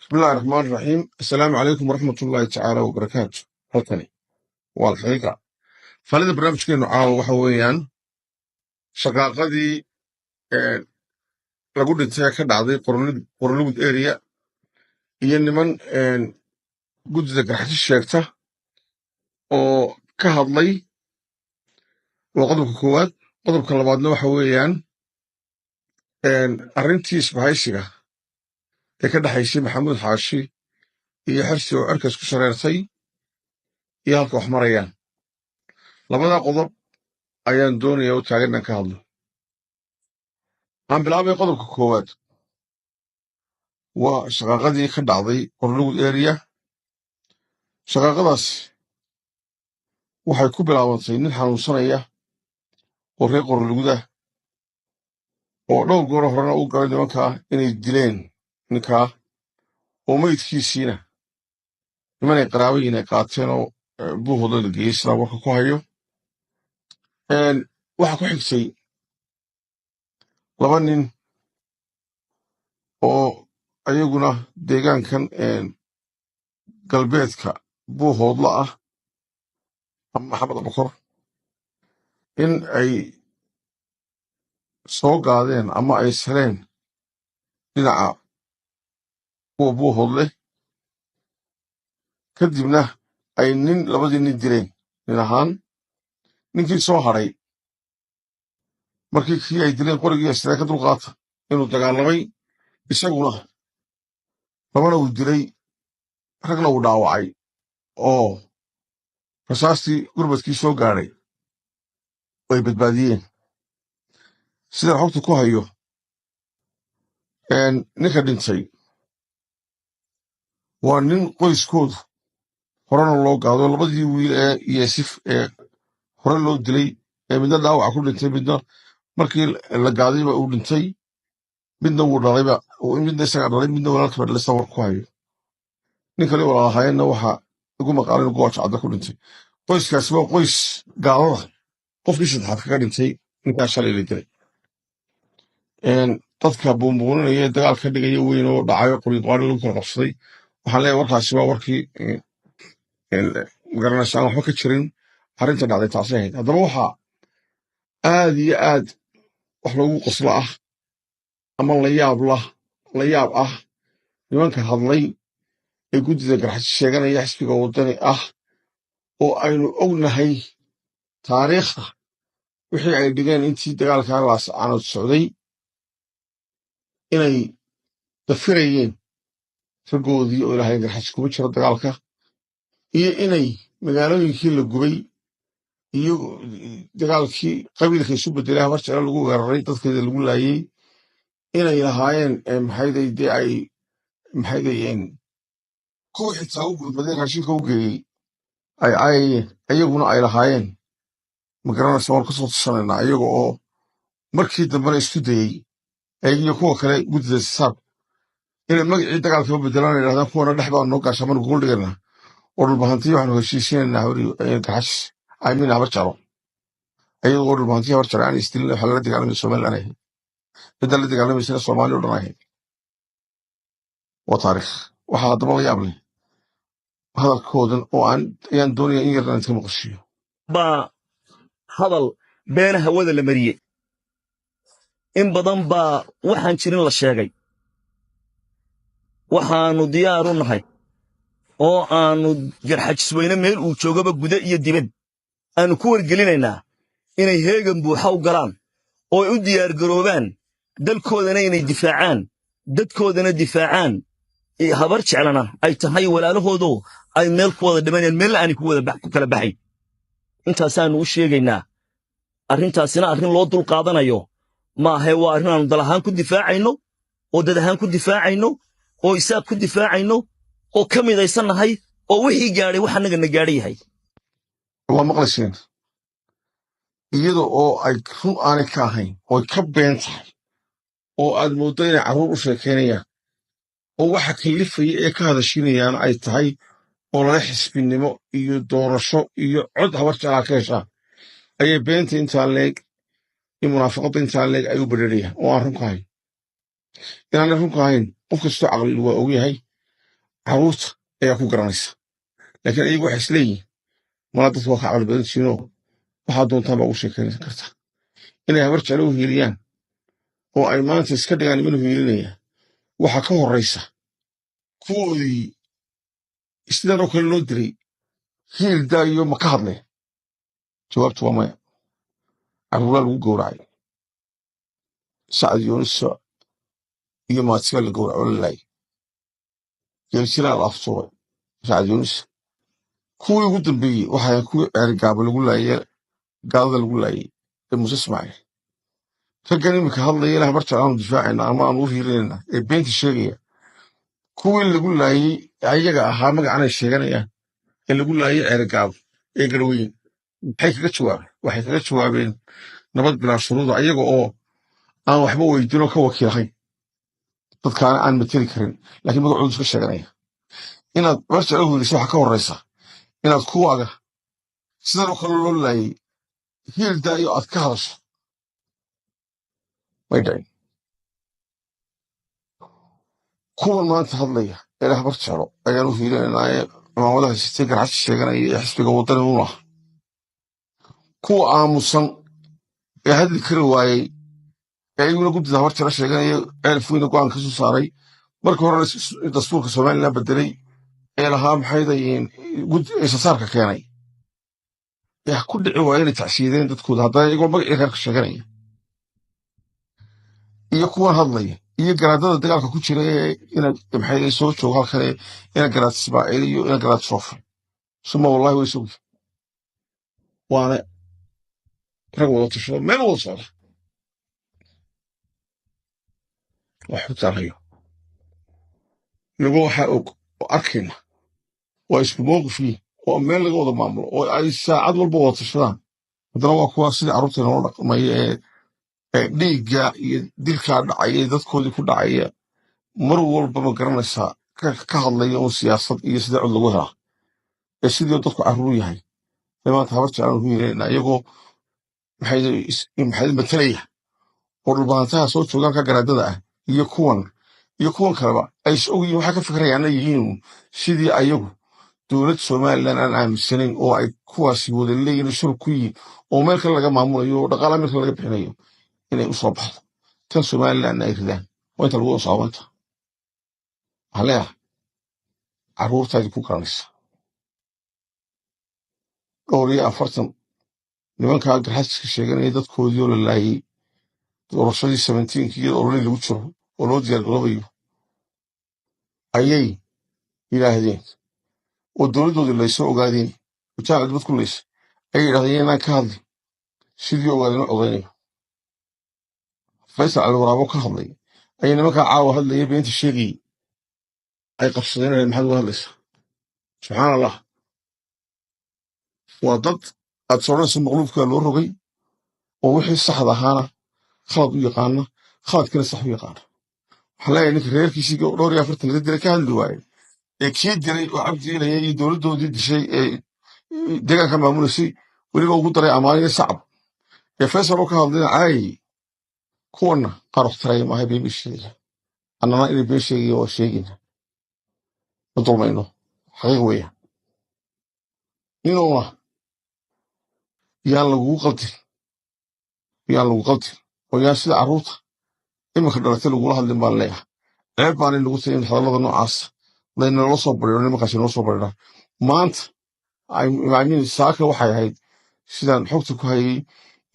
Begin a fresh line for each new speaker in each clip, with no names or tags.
بسم الله الرحمن الرحيم. السلام عليكم ورحمة الله تعالى وبركاته. halkani waa alxaqiiqa falida barnaamijkeenu caawa waxa weeyaan shaqaaqadii ee lagu dhintay ka dhacday qornugud area iyo niman gudida garxashi sheegta oo ka hadlay waa qodobka koowaad. qodobka labaadna waxa weeyaan arrintii isbahaysiga ee ka dhexaysay maxamuud xaashi iyo xirsi oo cirkaas ku shareertay iyo halka wax marayaan. labadaa qodob ayaan doonayaa u taagan inaan ka hadlo. aan bilaabay qodobka koowaad waa shaqaaqadii ka dhacday qornugud area. shaqaaqadaas waxay ku bilaabantay nin xanuunsanaya oo reer qornugudah oo dhowr goor horena u galay nimankaa inay dileen ninkaa oo meydkiisiina nimanay qaraabayiin ay qaateen oo buuhooda la geeyey sidaa warka ku hayo. waxaa ku xigtay laba nin oo ayaguna deegaankan galbeedka buuhoodla ah ama maxamed abakor in ay soo gaadeen ama ay saleen dhinaca kuwa buuhoodleh kadibna ay labadii nin dileen nin ahaan. ninkii soo hadhay markii kii ay dileen qorigii astiree ka dulqaata inuu dagaalamay isaguna labana uu dilay ragna uu dhaawacay oo rasaastii gurmadkii soo gaadhay way badbaadiyeen. sidaan xogta ku hayo ninka dhintay waa nin qoyskoodu horena loo gaado labadii wiil ee yeesif ee hore loo dilay ee midna dhaawaca ku dhintay midna markii la gaadayba uu dhintay midna wuu dhalayba midna isagaa dhalay midna walaalkiiba dhalay sawar ku hayo. nin kale walaalahaayeenna waxaa igu maqaalin gooja cadda ku dhintay. qoyskaasi waa qoys gaalada qofkii saddexaad kaga dhintay ninkaa shalay la dilay. dadka buunbuuninaya ee dagaal ka dhigaya weyn oo dhacayo qoriqaari lagu kala qabsaday waxaan leeyahay warkaasi waa warkii magaranaysa aan waxba ka jirin arrinta dhacday taasay ahayd. haddaba waxaa aad iyo aad wax loogu qoslo ah ama la yaab ah nimanka hadlay ee guddida garxashi sheeganaya xisbiga waddani ah oo aynu ognahay taariikhda wixii ay dhigeen intii dagaalka laascaanood socday inay dafirayeen raggoodii oo ilaahay garxashi kuma jiro dagaalka iyo inay magaalooyinkii la gubay iyo dagaalkii qabiilka isu bedelay habar jeclo lagu weeraray dadkeeda lagu laayey inay lahaayeen kuwa xitaa u gudbaday raashinka u geeyey ay caayayeen ayaguna ay lahaayeen magaranaysa waan kasoo tushanaynaa iyaga oo markii dambena isku dayey iyo kuwa kale guddida sisaab inay magacii dagaalkaba bedelaan yidhahdaan kuwana dhex baa noo gaasha mana gogol dhiganaa oo dhulbahantiya waxaanu heshiisinaynaa garxash aamin habar jeclo ayadoo dhulbahantiya habar jeclo aan isdilin waxa lala dagaalamay somaliland ahayd cidda la dagaalamaysa soomaali o dhan ahayd. waa taariikh. waxaa haddaba la yaab leh hadalkoodan oo ayaan doonaya in yarna inta maqashiyo
baa hadal beena hawada la mariyey in badan baa waxaan jirin la sheegay. waxaannu diyaar u nahay oo aannu garxajisweyne meel uu joogaba guda iyo dibad aannu ku wargelinaynaa inay heegan buuxa u galaan oo ay u diyaargaroobaan dalkoodana inay difaacaan dadkoodana difaacaan habar jeclana ay tahay walaalahoodoo ay meel ku wada dhimanayaan meelna aanay ku kala baxayn. intaasaannu u sheegaynaa. arrintaasina arrin loo dulqaadanayo maahe waa arrin aannu dal ahaan ku difaacayno oo dad ahaan ku difaacayno oo isaaq ku difaacayno oo ka midaysannahay oo wixii gaadhay wax annagana gaadha yahay.
waa maqlayseen iyada oo ay run aanay ka ahayn ooy ka been tahay oo aad mooddo inay carruur u sheekaynayaan oo waxa kallifaya ee ka hadashiinayaan ay tahay oo lala xisbinimo iyo doorasho iyo cod habar jeclaa ka heshaa ayay beenta intaa leeg iyo munaafaqadda intaa leeg ay u badharayaan oo aan run ka ahayn. inaanay run ka ahayn qof kastoo caqlilu waa ogyahay carruurta ayaa ku garanaysa laakiin iyagu waxay isleeyihiin mana dadka waa ka caqli badan tihiinoo waxaa doontaan baa ugu sheekaysan karta inay habar jeclo u hiiliyaan oo ay maanta iska dhigaan niman hiilinaya waxaa ka horraysa kuwoodii sidan oo kale loo diray hiil daayo ma ka hadleen jawaabtu waa maya carruuraa lagu gowracay sacad yuuniso iyo maatiba la gowraco la laayay geeljiraa la aftuubay sacad yuuniso kuwii ugu dambeeyey waxaa kuwii ceerigaaba lagu laayay gaalada lagu laayay ee muuse ismaaciil raggan iminka hadlaya ilaah barta aanu difaacayna ama aanu u hiilinayna ee beenta sheegaya kuwii lagu laayay ayaga ahaa magacanay sheeganayaan ee lagu laayay ceerigaabo ee garweyn waxay kaga jawaabeen nabad bilaa shuruuda ayaga oo aan waxba weydiinoo ka wakiilahayn dadkaana aan mateli karin laakiin magacoodu iska sheeganaya inaad barta la hiiliso waxaa ka horraysa inaad kuwaaga sidan oo kale loo laayay hiil daayo aad ka hadasho may dhicin kuwan maanta hadlaya ilaah bar jeclo ayaan u hiilinaynaayee cimaamadaha sitee garxasi sheeganaya ee xisbiga waddani u ah kuwa aamusan ee hadli kari waayey ee iyaguna guddida habar jeclo sheeganaya ceelf weyne go'aan ka soo saaray markii horena dastuurka somalilan bedelay ee lahaa maxaydayiin isasaarka keenay ee ku dhici waaya inay tacsiideen dadkooda haddana iyagoo magacii reerka sheeganaya iyo kuwan hadlaya iyo garaadada dagaalka ku jira ee maxay soo joogo halkane ina garaad ismaaciil iyo ina garaad soofe suma wallahi way sugi waana rag wada tashado meel wada socda wax xutaanayo inagoo waxaa og oo arkayna waa isku mowqifii oo meel laga wada maamulo oo ay saacad walba wada tashadaan haddana waa kuwa sidii carruurteena loo dhaqmaya ee dhiigga iyo dilkaa dhacaya dadkoodii ku dhacaya mar walba ma garanaysaa ka hadlaya un siyaasad iyo sida cod lagu helaa ee sidii dadku carruur yahay ee maanta habar jeclaan ku yeelanayna iyagoo maxay matalaya oo dhulbahantaha soo joogaan ka garaadada ah iyo kuwan kaleba ay is ogyihiin waxay ka fikrayaana yihiin sidii ayagu dowlad somalilan aan aaminsanayn oo ay kuwaasi wada leeyihin shurub ku yihiin oo meel kale laga maamulayo oo dhaqaala meel kale laga bixinayo inay u soo baxdo tan somalilanna ay ridaan waa inta lagu wasaawanta waxaa leeyahay carruurtaadii ku garanaysa dhowr iyo 40 nimankaa garxajiska sheeganaya dadkoodii oo la laayay doorashadii 17 iyadoo ololii lagu jiro oo loo diyaargaroobayo ayay yidhaahdeen oo dowladdoodii laysoo ogaadeen wajaaca dibad ku laysa ayay yidhahdeen inaan ka hadli sidii ogaadeen codaynayo faysal cali waraabo ka hadlay ayay nimankaa caawa hadlaya beenta sheegayey ay qabsadeen maxaad uga hadlaysaa subxaan allah waa dad aad soodhanaysa maqluubkaa loo rogay oo wixii saxda ahaana khalad u yaqaana khaladkina sax u yaqaana waxaan leeyahay ninka reerkiisii dhowr iyo 40 laga dilay ka hadli waaye ee kii dilay oo cabdiilaya iyo dowladdoodii dishay ee deegaanka maamulaysay weliba ugu daray amaaniyo sacab ee faysal oo ka hadlayna caayay kuwanna qaar waxtaraya maahay been bay sheegaya annana inay been sheegaya waa sheegayna ma dulmayno xaqiiq weeyaan inuuna yaan lagugu qaldin oo yaan sida carruurta iminka dhalatay lagula hadlin baan leeyahay ceeb baanay nagu tahay in hadallada noocaas laynala soo bariro nimankaasi noo soo barira maanta saaka waxay ahayd sidaan xogta ku hayay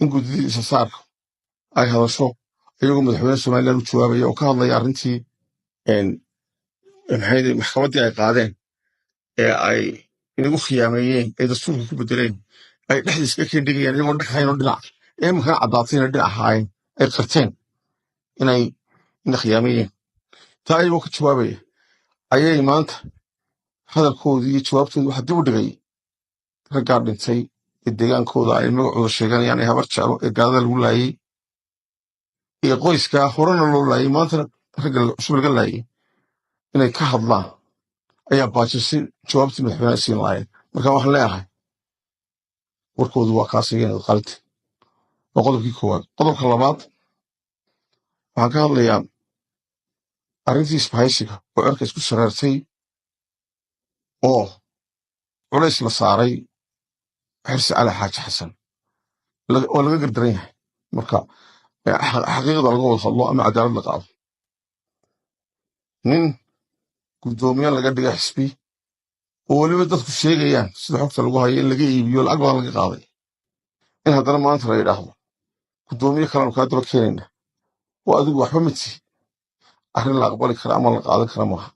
in guddidii isasaarka ay hadasho iyagoo madaxweyne somalilan u jawaabaya oo ka hadlaya arrintii maxkamaddii ay qaadeen ee ay inagu khiyaameeyeen ee dastuurka ku bedeleen ay dhexdiis ka kendhigayaan iyagoo dhexaynoo dhinac ee imankana caddaatay inay dhinac ahaayeen ay qarteen ina khiyaameeyeen taa iyagoo ka jawaabaya ayay maanta hadalkoodii iyo jawaabtoodii waxa dib u dhigay raggaa dhintay ee deegaankooda ay magacooda sheeganayaan ee habar jeclo ee gaalada lagu laayay ee qoyskaa horena loo laayay maantana ragga cusub laga laayay inay ka hadlaan ayaa baajisay jawaabtii madaxweynaha siin laayeen marka waxaan leeyahay warkoodu waa kaasayeen qalti waa qodobkii koowaad qodobka labaad waxaan ka hadlayaa arrintii isbahaysiga oo cirka isku shareertay oo culays la saaray xirsi cali xaaji xasan oo laga gardaran yahay marka xaqiiqda laga wada hadlo ama cadaalad la qaado nin guddoomiye laga dhiga xisbi oo weliba dadku sheegayaan sida xogta lagu hayo in laga iibiyo lacag badan laga qaaday in haddana maanta la yidhaahdo guddoomiye kalenu kaa daba keenayna oo adigu waxba ma tihi arrin la aqbali kara ama la qaadan kara maaha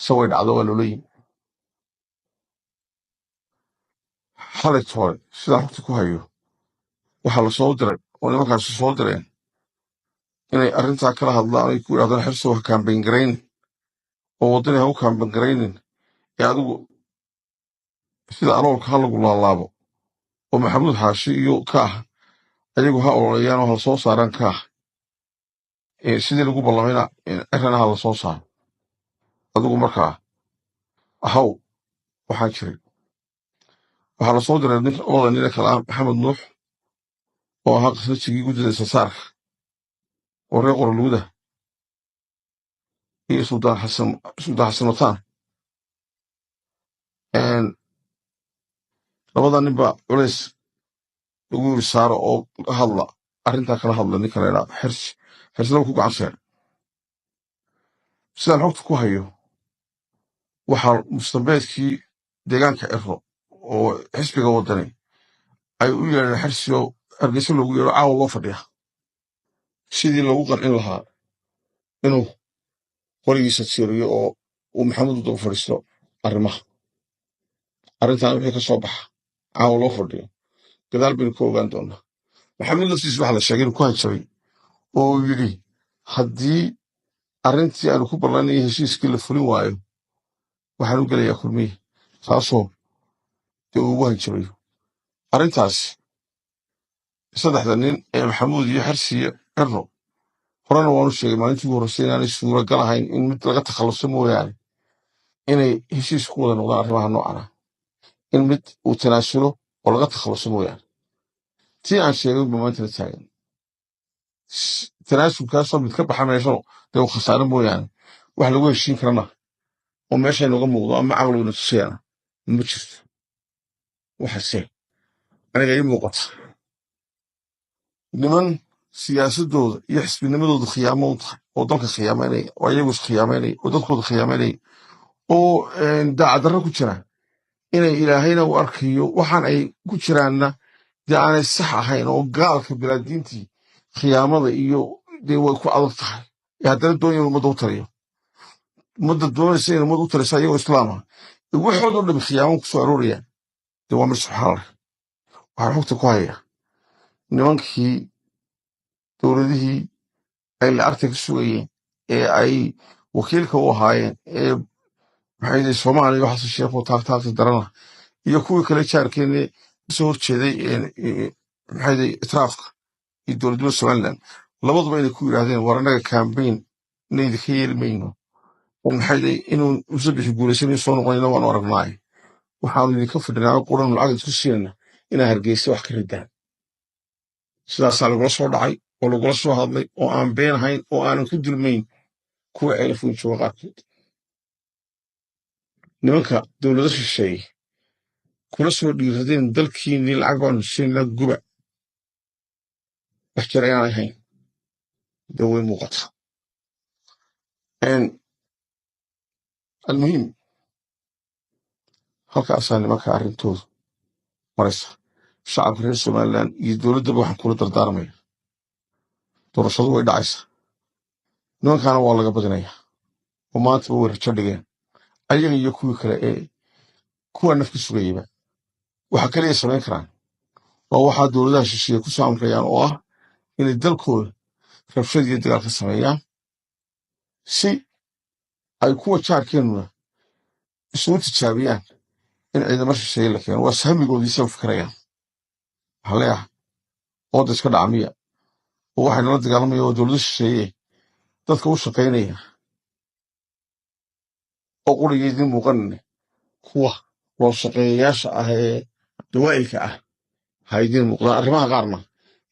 se way dhacdo waa loola yimi xalayt hore sidaan xogta ku hayo waxaa la soo diray oo nimankaasi soo direen inay arrintaa kala hadlaan ay ku yidhahdaan xirsi wax kaambayn garaynin oo waddani ha u kaambayn garaynin ee adigu sida aloolka ha lagu laalaabo oo maxamuud xaashi iyo ka ah ayagu ha ololeeyaan oo ha soo saaraan ka ah sidii lagu ballamayna cirana ha la soo saaro adigu markaa ahaw waxaan jiray waxaa la soo diray labada nina kale ah maxamed nuux oo ahaa qasnajigii guddida istasaarka oo reer qoroluuda iyo suldaan xasan wataan labada ninba culays lagu yiri saaro oo hadla arrintaa kala hadla ninka la yidhaha xirsilaba ku gacan seer sidaan xogta ku hayo waxaa mustambeedkii deegaanka ciro oo xisbiga waddani ay u yeedheen xirsi oo hargeysa loogu yeedho caawa loo fadhiya sidii loogu qancin lahaa inuu qorigiisa tiiriyo oo uu maxamuud u daba fadhiisto arrimaha arrintan wixii ka soo baxa caawa loo fadhiyo gadaal baynu ku ogaan doonaa maxamuud laftiis waxa la sheegay inuu ku hanjabay oo uu yidhi haddii arrintii aanu ku ballanaya heshiiskii la fulin waayo waxaan u gelayaa kulmiye taasoo dee uu ugu hanjabayo arrintaas saddexda nin ee maxamuud iyo xirsi iyo ciro horena waanu sheegay maalintii ugu horreysay inaanay suuragal ahayn in mid laga takhalluso mooyaane inay heshiis ku wada noqdaan arrimaha noocan ah in mid uu tanaasulo oo laga takhalluso mooyaane tii aan sheegay ba maanta la taagan tanaasulkaasoo mid ka baxa meeshano dee uu khasaare mooyaane wax lagu heshiin karana oo meesha inooga muuqdo ama caqliguna tusayana ma jirto waxaase aniga ii muuqata niman siyaasadooda iyo xisbinimadooda khiyaamo u tahay oo dalka khiyaamaynaya oo ayagu iskhiyaamaynaya oo dadkooda khiyaamaynaya oo daacaddarro ku jiraan inay ilaahayna u arkayo waxaan ay ku jiraanna dee aanay sax ahayn oo gaalka bilaadiintii khiyaamada iyo dee way ku adag tahay ee haddana doonaya in ummadda u taliyo ummadda doonaysa in ummadda u talisa ayagoo islaama waxoodoo dhami khiyaamo ku soo aroorayaan dee waa mid subxaana leh waxaan xogta ku hayaa nimankii dowladihii ay lacagta ka sugayeen ee ay wakiilka u ahaayeen ee maxay soomaaliya iyo xasan sheekh oo taagtaagta darana iyo kuwii kale jaarkeenne kasoo horjeeday maxay itraafka iyo dowladnimada somaliland labaduba inay ku yidhaahdeen war annaga kambayn inaydi ka yeeli mayno maxay inuu musabixi guulaysanayo soo noqonayna waanu aragnaaye waxaanu idinka fadhinaa quran lacag isku siinayna inaa hargeysa wax ka ridaan sidaasaa lagula soo dhacay oo lagula soo hadlay oo aan been ahayn oo aanan ku dulmayn kuwa ceelafoyn jooga qaarkood nimanka dowlado shisheeye kula soo dhiiradeen dalkiinnii lacag baanu siinaa guba wax jira inaan ahayn dee way muuqata almuhiim halkaasaa nimanka arrintoodu maraysa shacabka reer somaliland iyo dowladdaba waxaan kula dardaarmaya doorashadu way dhacaysa nimankaana waa laga badinaya oo maantaba way rajo dhigeen ayaga iyo kuwii kale ee kuwa naf ka sugayaba waxa kaliya samayn karaan waa waxaa dowladaha shisheeye ku soo amrayaan oo ah inay dalkooda rabshad iyo dagaal ka sameeyaan si ay kuwa jaarkeennuna isugu tijaabiyaan in ciidamo shisheeye la keeno waa sahmigoodiisa u fikirayaan waxaa leeyahay ooda iska dhacmiya oo waxay nala dagaalamaya oo dowlado shisheeye dadka u shaqaynaya oo qurigeedii muuqanane kuwa loo shaqeeyayaasha ah ee dawaa'ilka ah ha idiin muuqdaan arrimaha qaarna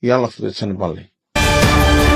yaan la fudaysanin balle